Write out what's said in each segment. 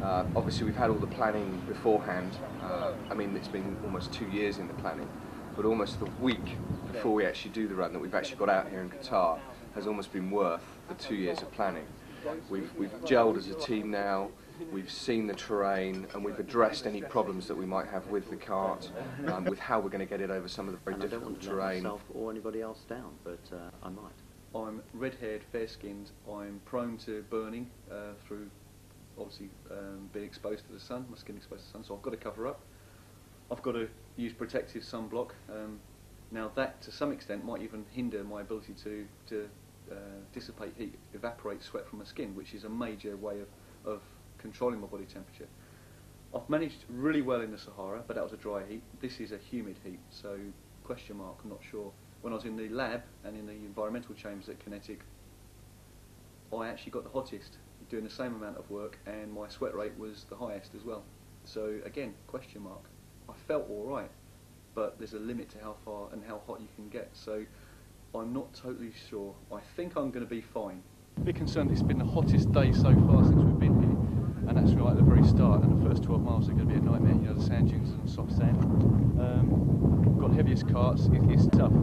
Obviously we've had all the planning beforehand. I mean, it's been almost 2 years in the planning, but almost the week before we actually do the run that we've actually got out here in Qatar has almost been worth the 2 years of planning. We've gelled as a team now, we've seen the terrain, and we've addressed any problems that we might have with the cart, with how we're going to get it over some of the very difficult terrain. I don't want to let myself or anybody else down, but I might. I'm red-haired, fair-skinned, I'm prone to burning through obviously being exposed to the sun, my skin exposed to the sun, so I've got to cover up. I've got to use protective sunblock. Now that to some extent might even hinder my ability to dissipate heat, evaporate sweat from my skin, which is a major way of controlling my body temperature. I've managed really well in the Sahara, but that was a dry heat. This is a humid heat, so question mark, I'm not sure. When I was in the lab and in the environmental chambers at Kinetic, I actually got the hottest, doing the same amount of work, and my sweat rate was the highest as well. So again, question mark. I felt alright, but there's a limit to how far and how hot you can get, so I'm not totally sure. I think I'm going to be fine. Big concern, it's been the hottest day so far since we've been here, and that's right at the very start, and the first 12 miles are going to be a nightmare, you know, the sand dunes and soft sand. We've got heaviest carts, it's tough.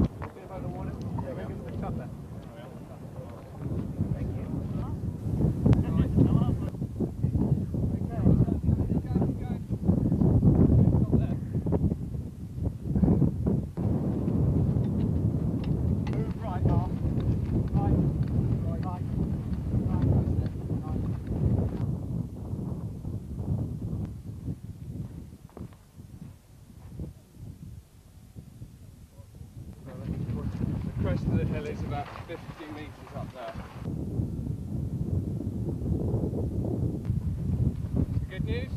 The crest of the hill is about 50 metres up there. The good news,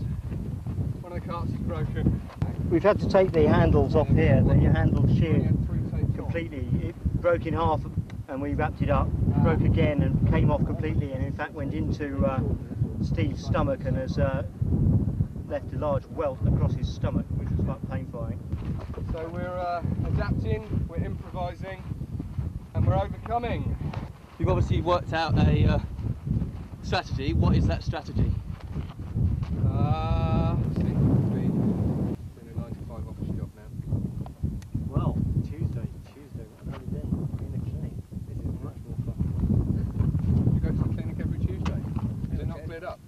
one of the carts is broken. We've had to take the handles off here, the handles sheared completely. It broke in half and we wrapped it up, broke again and came off completely, and in fact went into Steve's stomach and has left a large welt across his stomach, which was quite painful, I think. So we're adapting, we're improvising, and we're overcoming. You've obviously worked out a strategy. What is that strategy? I think we'll be doing a 9 to 5 office job now. Well, Tuesday, what another day in the clinic. This is much more fun. You go to the clinic every Tuesday? Is it not cleared up?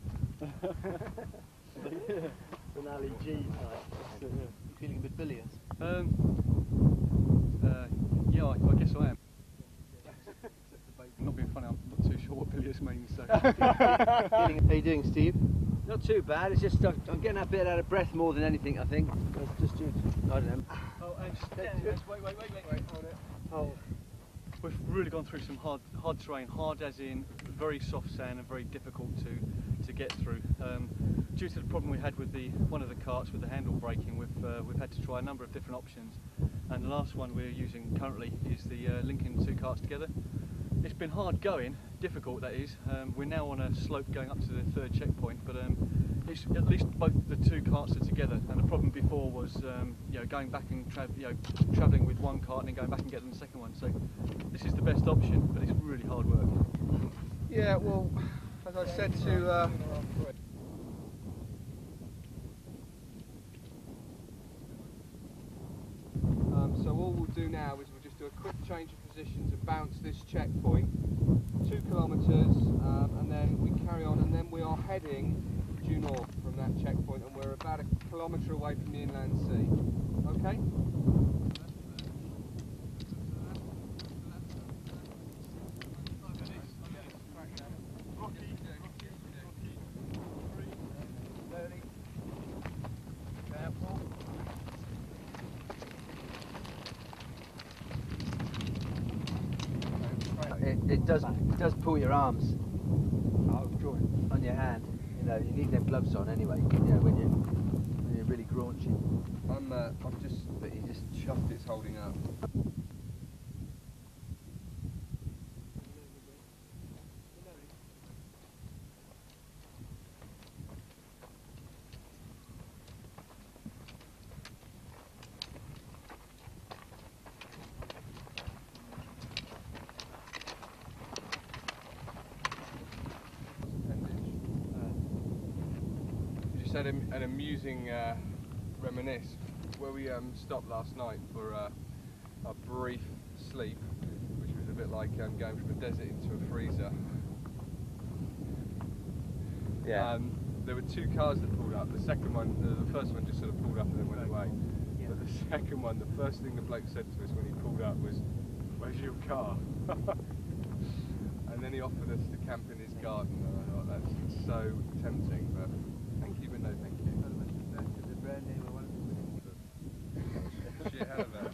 An Ali G type. You feeling a bit bilious? Yeah, I guess I am. Not being funny, I'm not too sure what bilious means. So. How you doing, Steve? Not too bad, it's just I'm getting a bit out of breath more than anything, I think. That's just due to, I don't know. Oh, and wait, hold it. Oh. We've really gone through some hard terrain, hard as in very soft sand and very difficult to get through. Due to the problem we had with one of the carts with the handle braking, we've had to try a number of different options, and the last one we're using currently is the linking the two carts together. It's been hard going, difficult that is. We're now on a slope going up to the third checkpoint, but it's at least both the two carts are together. And the problem before was you know, going back and travelling with one cart and then going back and getting the second one. So this is the best option, but it's really hard work. Yeah, well, as I said to so all we'll do now is we'll just do a quick change of position to bounce this checkpoint 2 kilometres, and then we carry on, and then we are heading due north from that checkpoint, and we're about 1 kilometre away from the inland sea. Okay? It does pull your arms on your hand. You know, you need them gloves on anyway. You know, when you're really graunchy. I'm just that he just chuffed it's holding up. just had an amusing reminisce where we stopped last night for a brief sleep, which was a bit like going from a desert into a freezer. Yeah. There were two cars that pulled up. The second one, the first one just sort of pulled up and then went away. Yeah. But the second one, the first thing the bloke said to us when he pulled up was, "Where's your car?" And then he offered us to camp in his garden, and I thought that's so tempting. But thank you, but no thank you. Shit out of that.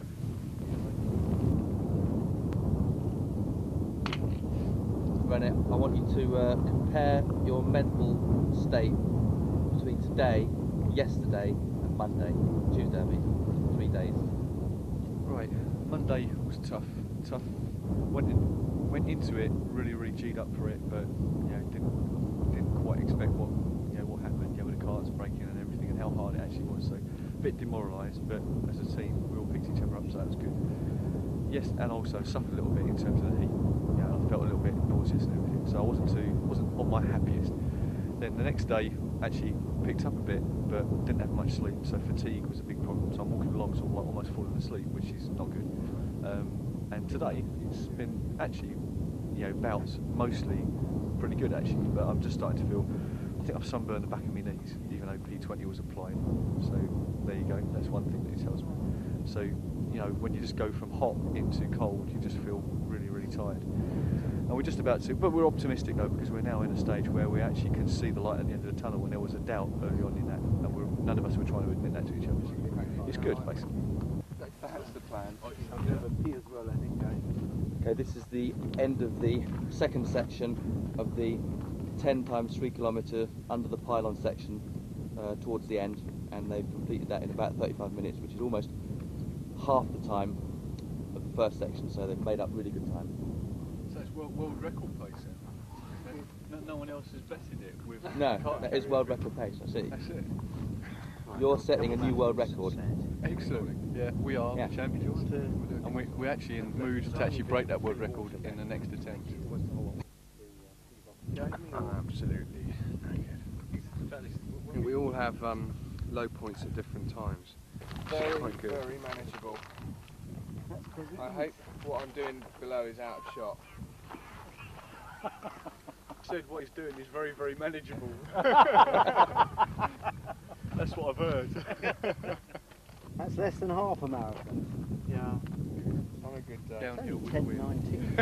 Rene, I want you to compare your mental state between today, yesterday and Monday, Tuesday I mean, 3 days. Right, Monday was tough. Went into it really G'd up for it, but you know didn't quite expect what happened. With the cars breaking and everything, and how hard it actually was. So a bit demoralised, but as a team we all picked each other up, so that was good. Yes, and also suffered a little bit in terms of the heat. I felt a little bit nauseous and everything, so I wasn't on my happiest. Then the next day actually picked up a bit, but didn't have much sleep, so fatigue was a big problem. So I'm walking along sort of like almost falling asleep, which is not good. And today it's been actually bouts mostly pretty good actually, but I'm just starting to feel. I think I've sunburned the back of my knees, even though P20 was applied. So there you go. That's one thing that it tells me. So when you just go from hot into cold, you just feel really tired. And we're just about to, but we're optimistic though, because we're now in a stage where we actually can see the light at the end of the tunnel, when there was a doubt early on in that, and none of us were trying to admit that to each other. It's good, basically. That's the plan. Okay, this is the end of the second section of the 10 times 3 kilometre under the pylon section towards the end, and they've completed that in about 35 minutes, which is almost half the time of the first section, so they've made up really good time. So it's world record pace then? No one else has betted it with... No, that is world record pace, that's it. That's it. You're setting a new world record. Excellent. Yeah, we are the champions. And we're actually in the mood to actually break that world record in the next attempt. Absolutely. We all have low points at different times. Very manageable. I hope what I'm doing below is out of shot. Said what he's doing is very manageable. That's what I've heard. That's less than half a marathon. Yeah. On a good day. Downhill. 10:19.